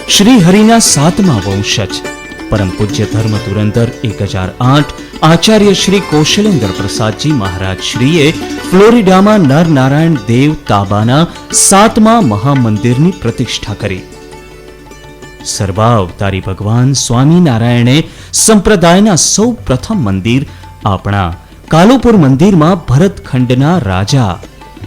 શ્રી હરિના 7મા વંશજ પરમ પૂજ્ય ધર્મ ધુરંધર 1008 આચાર્ય શ્રી કૌશલેન્દ્ર પ્રસાદજી મહારાજ શ્રીએ ફ્લોરિડામાં નરનારાયણ દેવ તાબાના 7મા મહામંદિરની પ્રતિષ્ઠા કરી. સર્વાવતારી ભગવાન સ્વામિનારાયણે સંપ્રદાયના સૌ પ્રથમ મંદિર આપણા કાલુપુર મંદિરમાં ભરતખંડના રાજા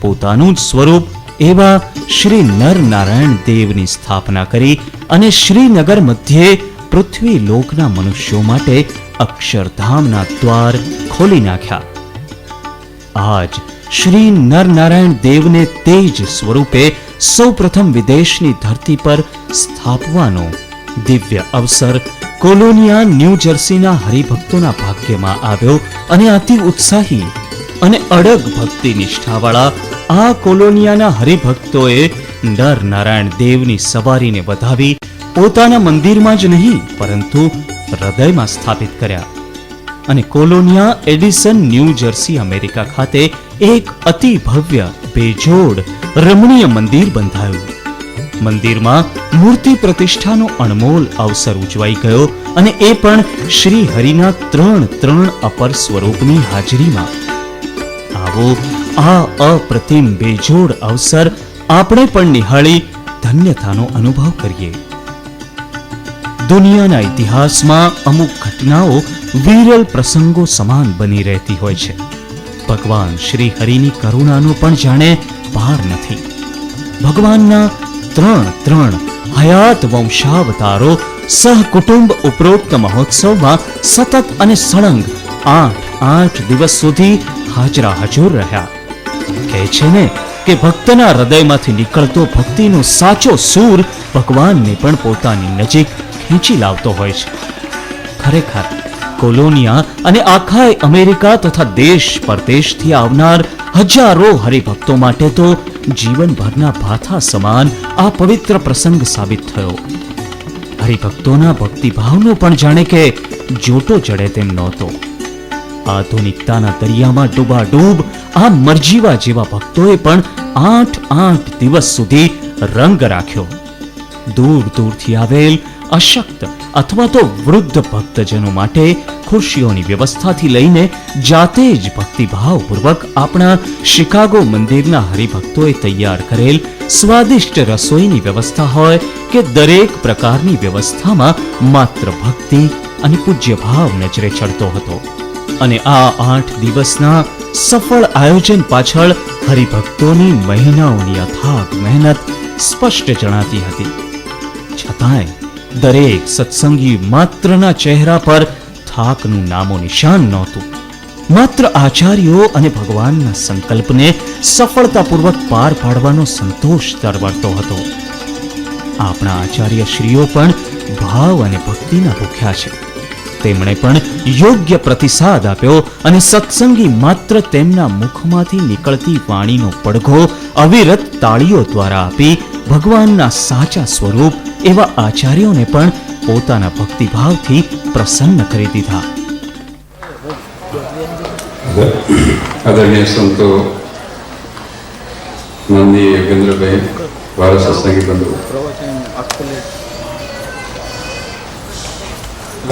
પોતાનું જ સ્વરૂપ એવા શ્રી નરનારાયણ દેવની સ્થાપના કરી અને શ્રીનગર મધ્યે પૃથ્વી લોકના મનુષ્યો માટે અક્ષરધામના દ્વાર ખોલી નાખ્યા. આજ શ્રી નરનારાયણ દેવને તેજ સ્વરૂપે સૌ પ્રથમ વિદેશની ધરતી પર સ્થાપવાનો દિવ્ય અવસર કોલોનિયા ન્યૂ જર્સીના હરિભક્તોના ભાગ્યમાં આવ્યો અને અતિ ઉત્સાહી અને અડગ ભક્તિ નિષ્ઠાવાળા આ કોલોનિયાના હરિભક્તોએ નરનારાયણ દેવની સવારીને વધાવી પોતાના મંદિરમાં જ નહીં પરંતુ હૃદયમાં સ્થાપિત કર્યા અને કોલોનિયા એડિસન ન્યૂ જર્સી અમેરિકા ખાતે એક અતિ ભવ્ય બેજોડ રમણીય મંદિર બંધાયું. મંદિરમાં મૂર્તિ પ્રતિષ્ઠાનો અણમોલ અવસર ઉજવાઈ ગયો અને એ પણ શ્રી હરિના 3 અપર સ્વરૂપની હાજરીમાં. આવો આ અપ્રતિમ બેજોડ અવસર આપણે પણ નિહાળી ધન્યતાનો અનુભવ કરીએ. દુનિયાના ઇતિહાસમાં અમુક ઘટનાઓ વિરલ પ્રસંગો સમાન બની રહેતી હોય છે. ભગવાન શ્રી હરિની કરુણાનો પણ જાણે પાર નથી. ભગવાનના 3 હયાત વંશાવતારો સહકુટુંબ ઉપરોક્ત મહોત્સવમાં સતત અને સળંગ 8 દિવસ સુધી હાજરા હજુર રહ્યા. કહે છે ને કે ભક્તના હૃદયમાંથી નીકળતો ભક્તિનો સાચો સૂર ભગવાનને પણ પોતાની નજીક ખેંચી લાવતો હોય છે. ખરેખર કોલોનિયા અને આખા અમેરિકા તથા દેશ પરદેશથી આવનાર હજારો હરિભક્તો માટે તો જીવનભરના ભાથા સમાન આ પવિત્ર પ્રસંગ સાબિત થયો. હરિભક્તોના ભક્તિભાવનો પણ જાણે કે જોટો ચડે તેમ નહોતો. આધુનિકતાના દરિયામાં ડૂબાડૂબ આ મરજીવા જેવા ભક્તોએ પણ 8 દિવસ સુધી રંગ રાખ્યો. દૂર દૂરથી આવેલ અશક્ત અથવા તો વૃદ્ધ ભક્તજનો માટે ખુશીઓની વ્યવસ્થાથી લઈને જાતે જ ભક્તિભાવપૂર્વક આપણા શિકાગો મંદિરના હરિભક્તોએ તૈયાર કરેલ સ્વાદિષ્ટ રસોઈની વ્યવસ્થા હોય કે દરેક પ્રકારની વ્યવસ્થામાં માત્ર ભક્તિ અને પૂજ્ય ભાવ નજરે ચડતો હતો. અને આ 8 દિવસના સફળ આયોજન પાછળ હરિભક્તોની મહિનાઓની અથાગ મહેનત સ્પષ્ટ જણાતી હતી. છતાંય દરેક સત્સંગી માત્રના ચહેરા પર થાકનું નામો નિશાન નહોતું. માત્ર આચાર્યો અને ભગવાનના સંકલ્પને સફળતાપૂર્વક પાર પાડવાનો સંતોષ તરવરતો હતો. આપણા આચાર્ય શ્રીઓ પણ ભાવ અને ભક્તિના ભૂખ્યા છે. તેમણે પણ યોગ્ય પ્રતિસાદ આપ્યો અને સત્સંગી માત્ર તેમના મુખમાંથી નીકળતી વાણીનો પડઘો અવિરત તાળીઓ દ્વારા આપી ભગવાનના સાચા સ્વરૂપ એવા આચાર્યોને પણ પોતાના ભક્તિભાવથી પ્રસન્ન કરી દીધા. આદરણીય સંતો નંદી યોગેન્દ્રભાઈ, ભારત સત્સંગી બંધુ,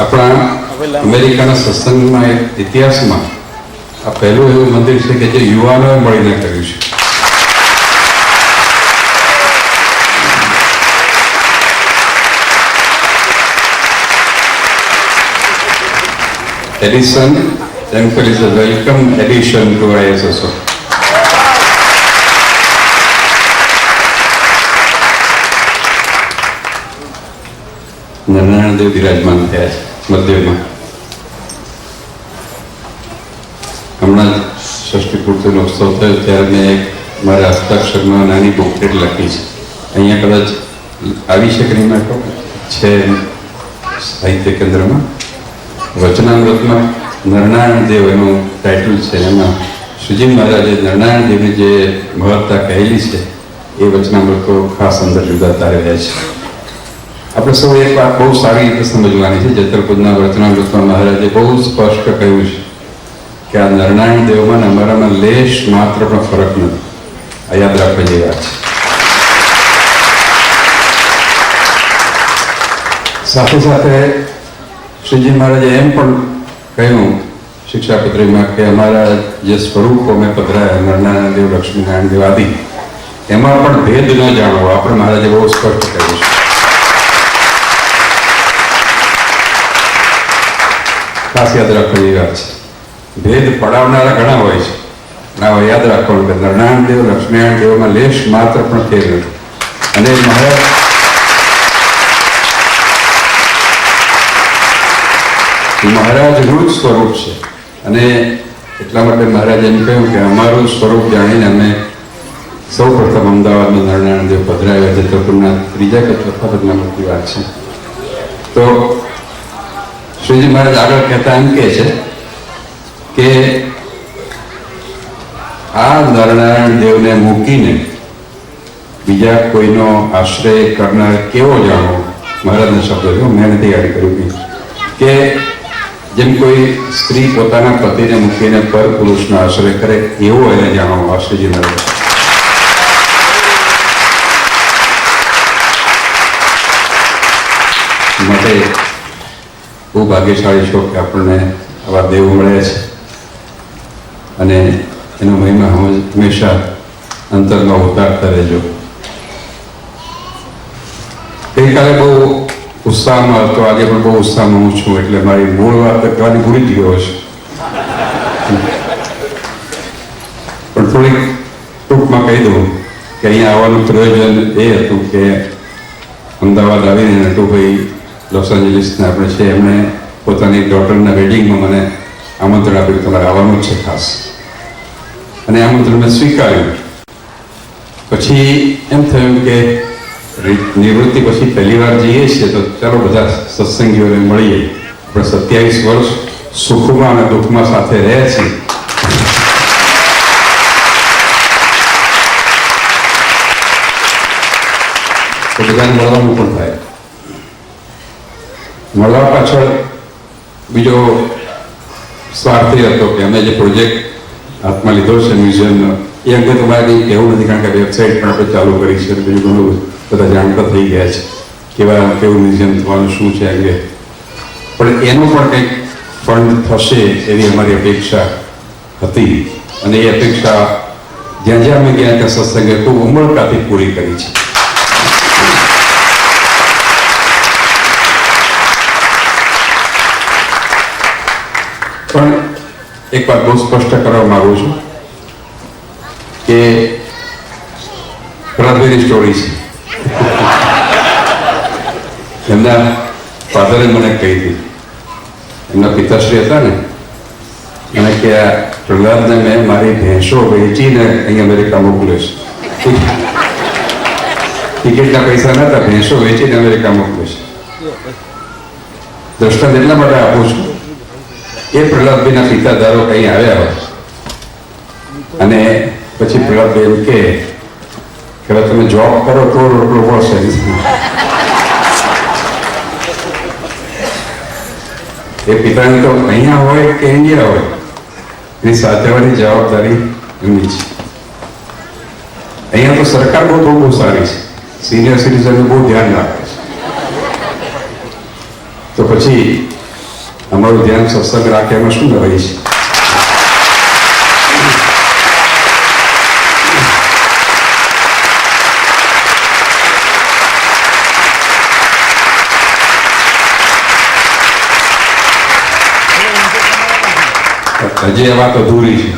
આપણા અમેરિકાના સત્સંગમાં એક ઇતિહાસમાં આ પહેલું એવું મંદિર છે કે જે યુવાનોએ મળીને કર્યું છે. Edison temple is a welcome addition to ISSO. Narnarayan દેવ બિરાજમાન થયા છે મધ્યમાં. હમણાં જ ષષ્ઠી પૂર્તિનો ઉત્સવ થયો ત્યારે મેં એક મારા હસ્તાક્ષરમાં નાની બુકલેટ લખી છે. અહીંયા કદાચ આવી છે કે નહીં નાખો છે સાહિત્ય કેન્દ્રમાં. વચનામૃતમાં નરનારાયણ દેવ એનું ટાઇટલ છે. એમાં સુજી મહારાજે નરનારાયણ દેવની જે મહત્તા કહેલી છે એ વચનામૃતો ખાસ અંદર જુદાતા રહ્યા છે. આપણે સૌ એક વાત બહુ સારી રીતે સમજવાની છે. જતરપુરના વચનામૃતમાં મહારાજે બહુ સ્પષ્ટ કહ્યું છે કે આ નરનારાયણ દેવમાં અમારામાં લેશ માત્ર પણ ફરક નથી. આ યાદ રાખવા જેવી વાત છે. સાથે સાથે શ્રીજી મહારાજે એમ પણ કહ્યું શિક્ષાપત્રીમાં કે અમારા જે સ્વરૂપો મેં પધરાયા નરનારાયણ દેવ, લક્ષ્મીનારાયણ દેવ આદિ, એમાં પણ ભેદ ન જાણવો. આપણે મહારાજે બહુ સ્પષ્ટ કહ્યું છે. ખાસ યાદ રાખવાની વાત છે. ભેદ પડાવનારા ઘણા હોય છે, પણ આ યાદ રાખવાનું કે નરનારાયણ દેવ, લક્ષ્મીનારાયણ દેવમાં લેશ માત્ર પણ ફેર નથી. અને મહારાજનું જ સ્વરૂપ છે. અને એટલા માટે મહારાજે એમ કહ્યું કે અમારું સ્વરૂપ જાણીને અમે સૌ પ્રથમ અમદાવાદમાં નરનારાયણ દેવ પધરાવ્યા છે. ચતુર્નાથ ત્રીજા કે ચોથા બદનામની વાત છે. તો શ્રીજી મહારાજ આગળ કહેતા એમ કહે છે કે આ નરનારાયણ દેવને મૂકીને બીજા કોઈનો આશ્રય કરનાર કેવો જાણવો. મહારાજના શબ્દો છે, મેં નથી યાદ કર્યું કે જેમ કોઈ સ્ત્રી પોતાના પતિને મૂકીને પર પુરુષનો આશ્રય કરે એવો એને જાણવો. શ્રીજી મહારાજ માટે બહુ ભાગ્યશાળી છો કે આપણને આવા દેવ મળ્યા છે અને એનો મહિમા હંમેશા અંતરમાં ઉતારતા રહેજો. ગઈકાલે બહુ ઉત્સાહમાં હતો, આજે પણ બહુ ઉત્સાહમાં હું છું, એટલે મારી મૂળ વાત કહેવાની ભૂલી જ ગયો છે. પણ થોડીક ટૂંકમાં કહી દઉં કે અહીંયા આવવાનું પ્રયોજન એ હતું કે અમદાવાદ આવીને નટુભાઈ લોસ એન્જલિસના આપણે છે, એમણે પોતાની ડોટરના વેડિંગમાં મને આમંત્રણ આપ્યું, તમારે આવવાનું જ છે ખાસ. અને આમંત્રણ મેં સ્વીકાર્યું. પછી એમ થયું કે નિવૃત્તિ પછી પહેલી વાર જઈએ છીએ તો ચાલો બધા સત્સંગીઓને મળીએ. આપણે 27 વર્ષ સુખમાં અને દુઃખમાં સાથે રહ્યા છીએ. તો બધાને મળવાનું પણ થાય. મળવા પાછળ બીજો સ્વાર્થી હતો કે અમે જે પ્રોજેક્ટ હાથમાં લીધો છે મ્યુઝિયમનો, એ અંગે તો મારે કંઈ કહેવું નથી, કારણ કે વેબસાઇટ પણ આપણે ચાલુ કરી છે. બીજું ઘણું બધા જાણતા થઈ ગયા છે કેવું મ્યુઝિયમ થવાનું શું છે અંગે. પણ એનો પણ કંઈક ફંડ થશે એવી અમારી અપેક્ષા હતી. અને એ અપેક્ષા જ્યાં જ્યાં અમે ગયા ત્યાં સત્સંગે ખૂબ ઉમળકાથી પૂરી કરી છે. પણ એક વાત બહુ સ્પષ્ટ કરવા માંગુ છું કે પ્રહલાદભાઈની સ્ટોરી છે. એમના ફાધરે મને કહી હતી, એમના પિતાશ્રી હતા ને, મને કે આ પ્રહલાદને મેં મારી ભેંસો વેચીને અહીં અમેરિકા મોકલ્યો છે. ટિકિટના પૈસા નહોતા, ભેંસો વેચીને અમેરિકા મોકલ્યો છે. દ્રષ્ટાંત એટલા માટે આપું છું, એ પ્રહલાદભાઈના પિતા ધારો કંઈ આવ્યા હોય અને પછી પ્રહલાદભાઈ એમ કે હવે તમે જોબ કરો તો રોટલો મળશે. એ પિતાને તો અહીંયા હોય કે ઇન્ડિયા હોય એની સાચવવાની જવાબદારી એમની છે. અહીંયા તો સરકાર બહુ સારી છે, સિનિયર સિટીઝનનું બહુ ધ્યાન રાખે છે. તો પછી અમારું ધ્યાન સત્સંગ રાખે એમાં શું નવાઈ છે? હજી આ વાત અધૂરી છે.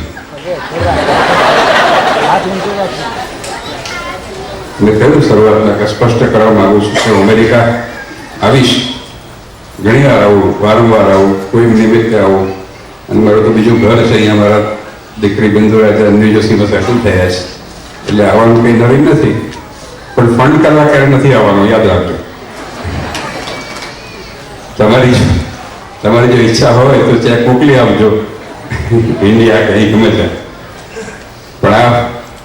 મેં કહ્યું શરૂઆતમાં કે સ્પષ્ટ કરવા માંગુ છું કે અમેરિકા આવીશ, ઘણી વાર આવું, વારંવાર આવું, કોઈ નિમિત્તે આવું. અને મારું તો બીજું ઘર છે અહીંયા, મારા દીકરી બંધુરા યુનિવર્સિટીમાં સેટલ થયા છે, એટલે આવવાનું કંઈ નવીન નથી. પણ ફંડ કરવા ક્યારે નથી આવવાનું, યાદ રાખજો. તમારી જો ઈચ્છા હોય તો ચેક મોકલી આપજો, ઇન્ડિયા કે અહીં ગમે ત્યાં. પણ આ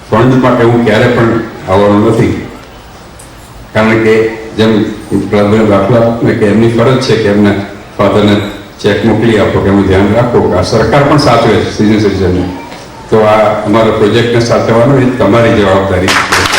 ફંડ માટે હું ક્યારે પણ આવવાનું નથી, કારણ કે જેમ દાખલા કે એમની ફરજ છે કે એમના ફાધરને ચેક મોકલી આપો કે એનું ધ્યાન રાખો કે આ સરકાર પણ સાચવે છે સિનિયર સિટીઝનને. તો આ અમારા પ્રોજેક્ટને સાચવવાનો એ તમારી જવાબદારી છે.